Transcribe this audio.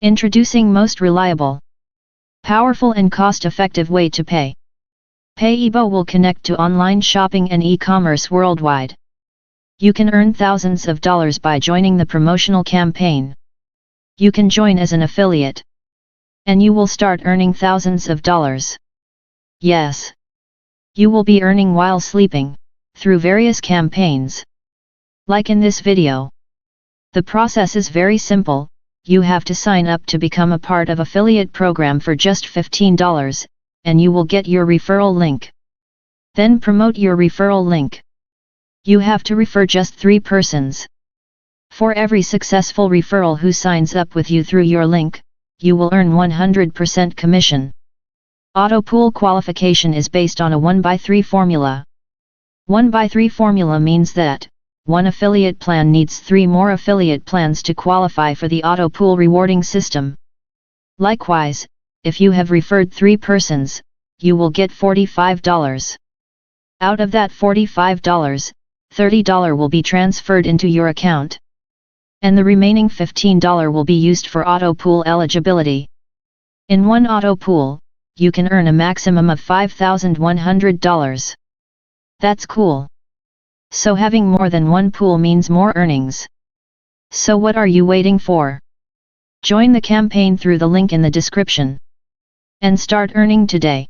Introducing most reliable, powerful and cost-effective way to pay. Payebo will connect to online shopping and e-commerce worldwide. You can earn thousands of dollars by joining the promotional campaign. You can join as an affiliate, and you will start earning thousands of dollars. Yes, you will be earning while sleeping, through various campaigns. Like in this video. The process is very simple. You have to sign up to become a part of affiliate program for just $15, and you will get your referral link. Then promote your referral link. You have to refer just 3 persons. For every successful referral who signs up with you through your link, you will earn 100% commission. Auto pool qualification is based on a 1/3 formula. 1/3 formula means that one affiliate plan needs 3 more affiliate plans to qualify for the auto pool rewarding system. Likewise, if you have referred 3 persons, you will get $45. Out of that $45, $30 will be transferred into your account, and the remaining $15 will be used for auto pool eligibility. In one auto pool, you can earn a maximum of $5,100. That's cool. So having more than one pool means more earnings. So what are you waiting for? Join the campaign through the link in the description, and start earning today.